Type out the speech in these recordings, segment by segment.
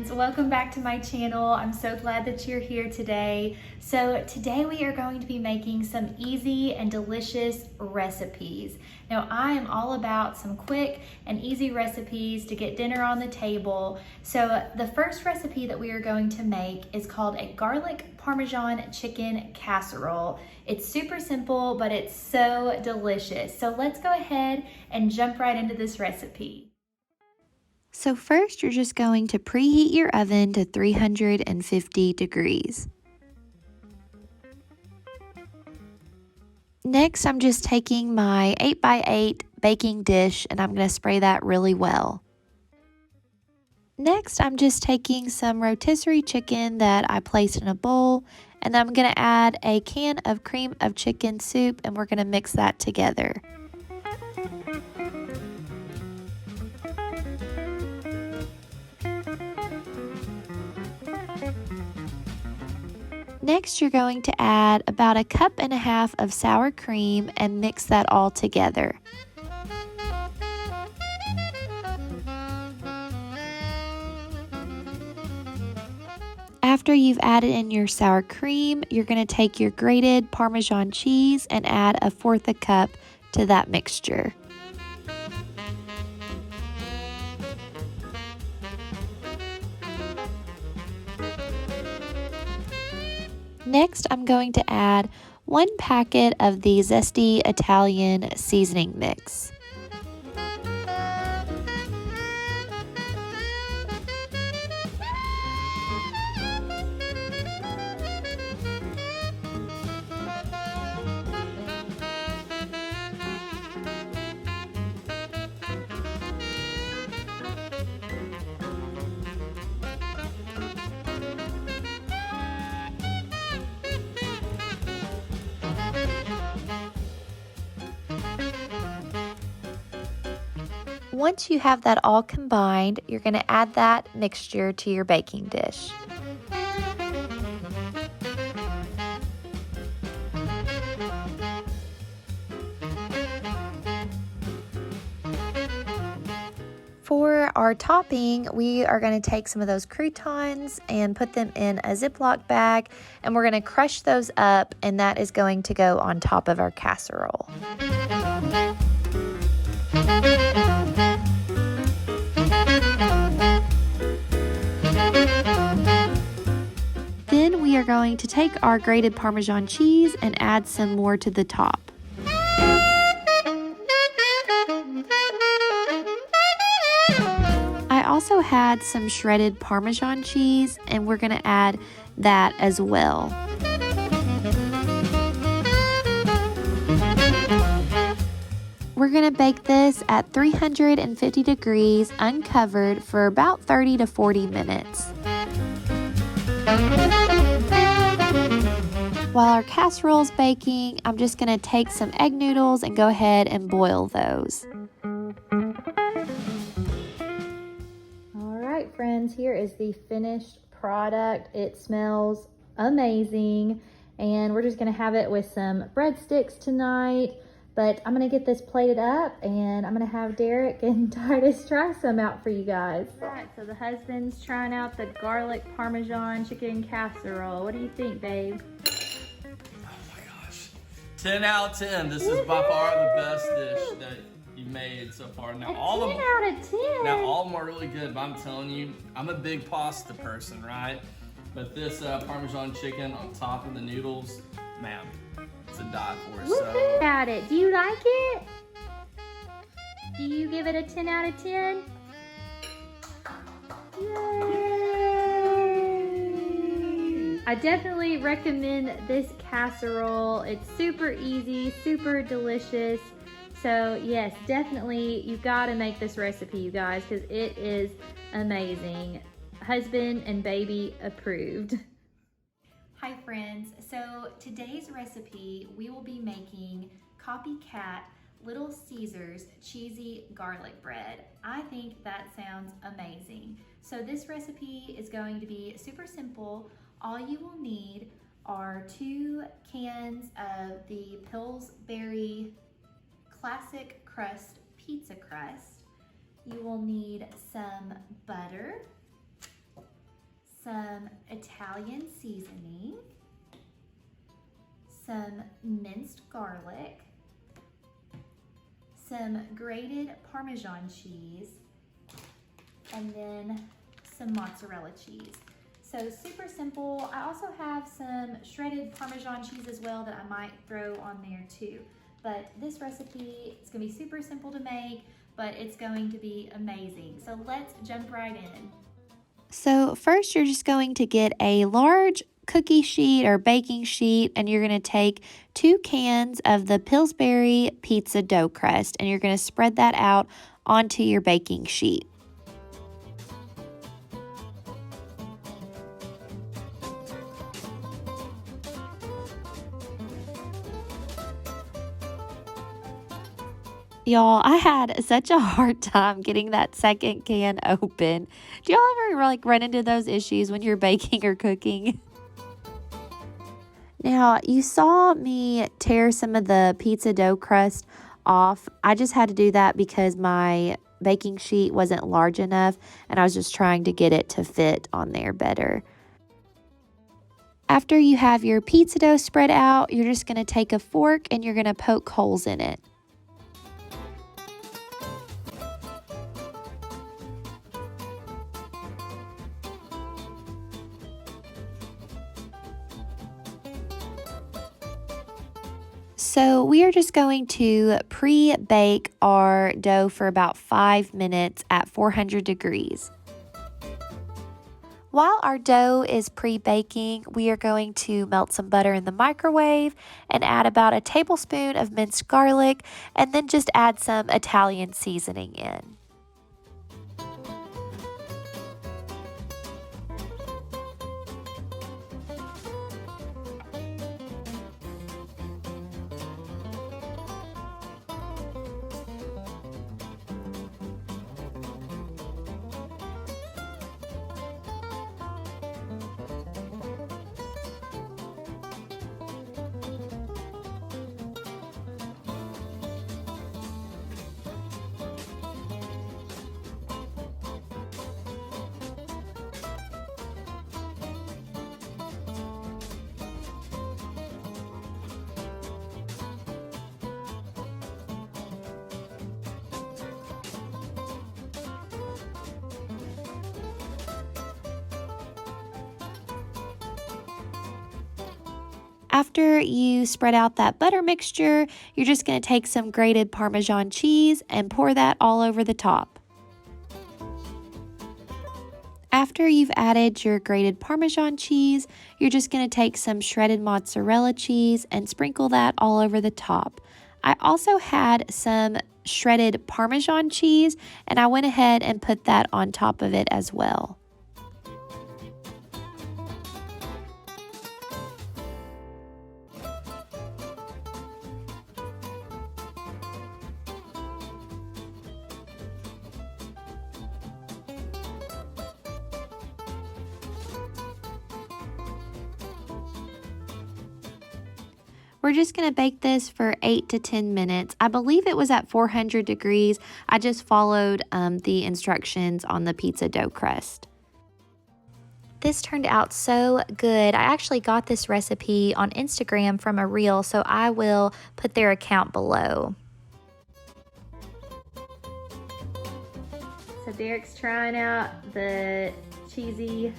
friends, welcome back to my channel. I'm so glad that you're here today. So today we are going to be making some easy and delicious recipes. Now I am all about some quick and easy recipes to get dinner on the table. So the first recipe that we are going to make is called a garlic Parmesan chicken casserole. It's super simple, but it's so delicious. So let's go ahead and jump right into this recipe. So first, you're just going to preheat your oven to 350 degrees. Next, I'm just taking my 8x8 baking dish and I'm going to spray that really well. Next, I'm just taking some rotisserie chicken that I placed in a bowl, and I'm going to add a can of cream of chicken soup, and we're going to mix that together. Next, you're going to add about 1.5 cups of sour cream and mix that all together. After you've added in your sour cream, you're going to take your grated Parmesan cheese and add 1/4 cup to that mixture. Next, I'm going to add 1 packet of the zesty Italian seasoning mix. Once you have that all combined, you're going to add that mixture to your baking dish. For our topping, we are going to take some of those croutons and put them in a Ziploc bag, and we're going to crush those up, and that is going to go on top of our casserole. Then we are going to take our grated Parmesan cheese and add some more to the top. I also had some shredded Parmesan cheese, and we're going to add that as well. We're going to bake this at 350 degrees uncovered for about 30 to 40 minutes. While our casserole is baking, I'm just going to take some egg noodles and go ahead and boil those. Alright friends, here is the finished product. It smells amazing, and we're just going to have it with some breadsticks tonight. But I'm going to get this plated up, and I'm going to have Derek and Titus try some out for you guys. Alright, so the husband's trying out the garlic Parmesan chicken casserole. What do you think, babe? 10 out of 10. This is by far the best dish that you've made so far. Now, all of them, 10 out of 10. Now, all of them are really good, but I'm telling you, I'm a big pasta person, right? But this Parmesan chicken on top of the noodles, man, it's a die for. So. At it. Do you like it? Do you give it a 10 out of 10? Yay! I definitely recommend this casserole. It's super easy, super delicious. So yes, definitely you've got to make this recipe, you guys, because it is amazing. Husband and baby approved. Hi friends, so today's recipe we will be making Copycat Little Caesars cheesy garlic bread. I think that sounds amazing. So this recipe is going to be super simple. All you will need are 2 cans of the Pillsbury classic crust pizza crust. You will need some butter, some Italian seasoning, some minced garlic, some grated Parmesan cheese, and then some mozzarella cheese. So super simple. I also have some shredded Parmesan cheese as well that I might throw on there too. But this recipe is gonna be super simple to make, but it's going to be amazing. So let's jump right in. So first you're just going to get a large cookie sheet or baking sheet, and you're going to take 2 cans of the Pillsbury pizza dough crust, and you're going to spread that out onto your baking sheet. Y'all, I had such a hard time getting that second can open. Do y'all ever like run into those issues when you're baking or cooking? Now, you saw me tear some of the pizza dough crust off. I just had to do that because my baking sheet wasn't large enough, and I was just trying to get it to fit on there better. After you have your pizza dough spread out, you're just going to take a fork and you're going to poke holes in it. So we are just going to pre-bake our dough for about 5 minutes at 400 degrees. While our dough is pre-baking, we are going to melt some butter in the microwave and add about a tablespoon of minced garlic, and then just add some Italian seasoning in. After you spread out that butter mixture, you're just going to take some grated Parmesan cheese and pour that all over the top. After you've added your grated Parmesan cheese, you're just going to take some shredded mozzarella cheese and sprinkle that all over the top. I also had some shredded Parmesan cheese, and I went ahead and put that on top of it as well. We're just going to bake this for 8 to 10 minutes. I believe it was at 400 degrees. I just followed the instructions on the pizza dough crust. This turned out so good. I actually got this recipe on Instagram from a reel, so I will put their account below. So Derek's trying out the cheesy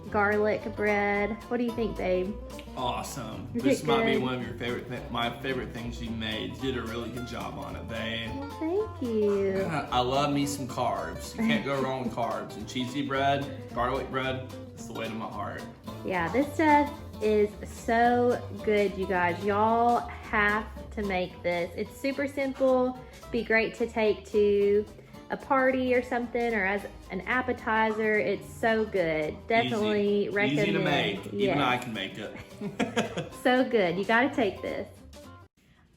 garlic bread. What do you think, babe? Awesome. Is This it might be good? one of your my favorite things you made. You did a really good job on it, babe. Well, thank you. I love me some carbs. You can't go wrong with carbs. And cheesy bread, garlic bread, it's the way to my heart. Yeah, this stuff is so good, you guys. Y'all have to make this. It's super simple. Be great to take to a party or something, or as an appetizer. It's so good. Definitely recommend. Easy to make. Yes. Even I can make it. So good. You got to take this.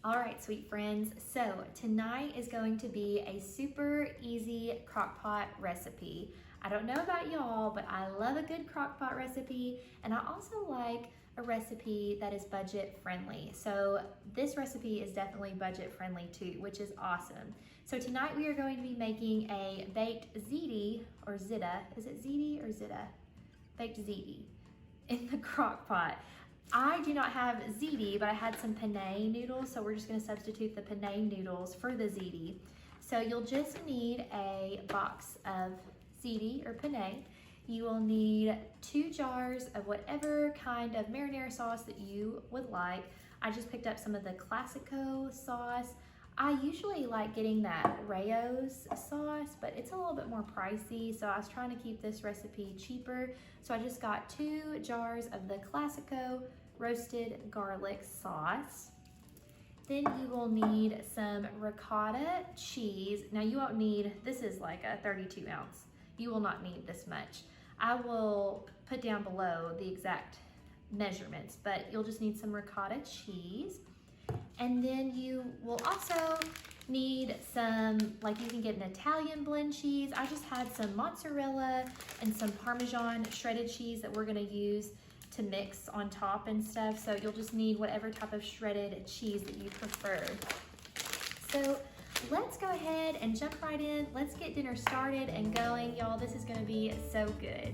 All right, sweet friends. So tonight is going to be a super easy crock pot recipe. I don't know about y'all, but I love a good crock pot recipe, and I also like a recipe that is budget friendly. So this recipe is definitely budget friendly too, which is awesome. So tonight we are going to be making a baked ziti or ziti. Is it ziti or ziti? baked ziti in the crock pot. I do not have ziti, but I had some penne noodles, so we're just gonna substitute the penne noodles for the ziti. So you'll just need a box of ziti or penne. You will need 2 jars of whatever kind of marinara sauce that you would like. I just picked up some of the Classico sauce. I usually like getting that Rayo's sauce, but it's a little bit more pricey, so I was trying to keep this recipe cheaper. So I just got 2 jars of the Classico roasted garlic sauce. Then you will need some ricotta cheese. Now you won't need, this is like a 32 ounce. You will not need this much. I will put down below the exact measurements, but you'll just need some ricotta cheese. And then you will also need some, like you can get an Italian blend cheese. I just had some mozzarella and some Parmesan shredded cheese that we're gonna use to mix on top and stuff. So you'll just need whatever type of shredded cheese that you prefer. So let's go ahead and jump right in. Let's get dinner started and going, y'all. This is gonna be so good.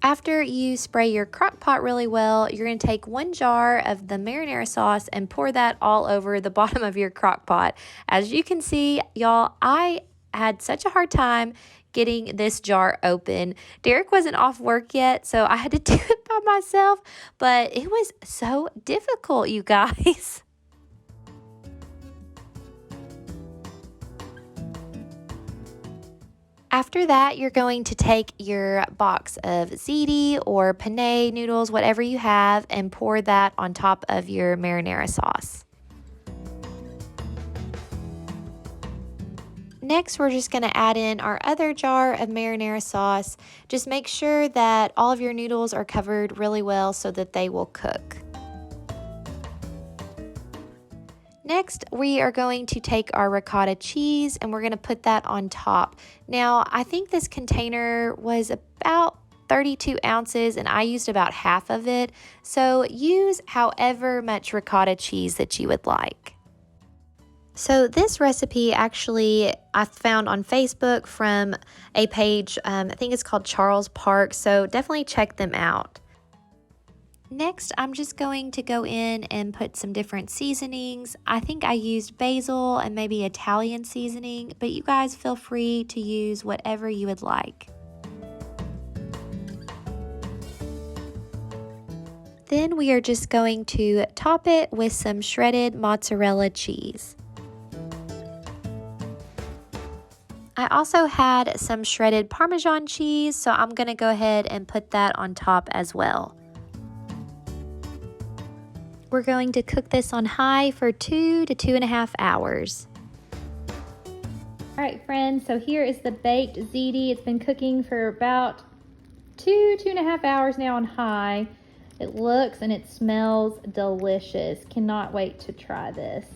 After you spray your crock pot really well, you're going to take 1 jar of the marinara sauce and pour that all over the bottom of your crock pot. As you can see, y'all, I had such a hard time getting this jar open. Derek wasn't off work yet, so I had to do it by myself, but it was so difficult, you guys. After that, you're going to take your box of ziti or penne noodles, whatever you have, and pour that on top of your marinara sauce. Next, we're just going to add in our other jar of marinara sauce. Just make sure that all of your noodles are covered really well so that they will cook. Next, we are going to take our ricotta cheese and we're going to put that on top. Now, I think this container was about 32 ounces and I used about half of it. So use however much ricotta cheese that you would like. So this recipe actually I found on Facebook from a page, I think it's called Charles Park. So definitely check them out. Next, I'm just going to go in and put some different seasonings. I think I used basil and maybe Italian seasoning, but you guys feel free to use whatever you would like. Then we are just going to top it with some shredded mozzarella cheese. I also had some shredded Parmesan cheese, so I'm going to go ahead and put that on top as well. We're going to cook this on high for 2 to 2.5 hours. All right, friends, so here is the baked ziti. It's been cooking for about 2.5 hours now on high. It looks and it smells delicious. Cannot wait to try this.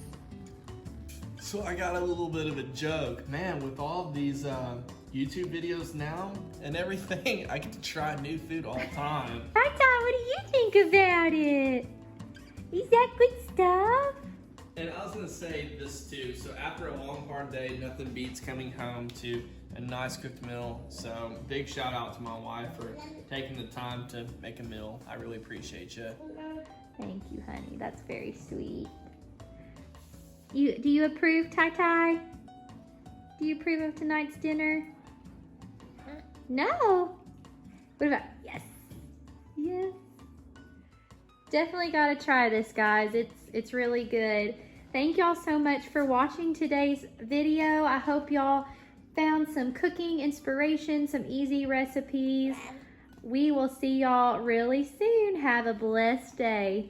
So I got a little bit of a joke. Man, with all of these YouTube videos now and everything, I get to try new food all the time. Hi, Tom, what do you think about it? Is that good stuff? And I was gonna say this too. So after a long, hard day, nothing beats coming home to a nice cooked meal. So big shout out to my wife for taking the time to make a meal. I really appreciate you. Thank you, honey. That's very sweet. Do you approve, Tai? Do you approve of tonight's dinner? No. What about yes? Yes. Definitely gotta try this, guys. It's really good. Thank y'all so much for watching today's video. I hope y'all found some cooking inspiration, some easy recipes. We will see y'all really soon. Have a blessed day.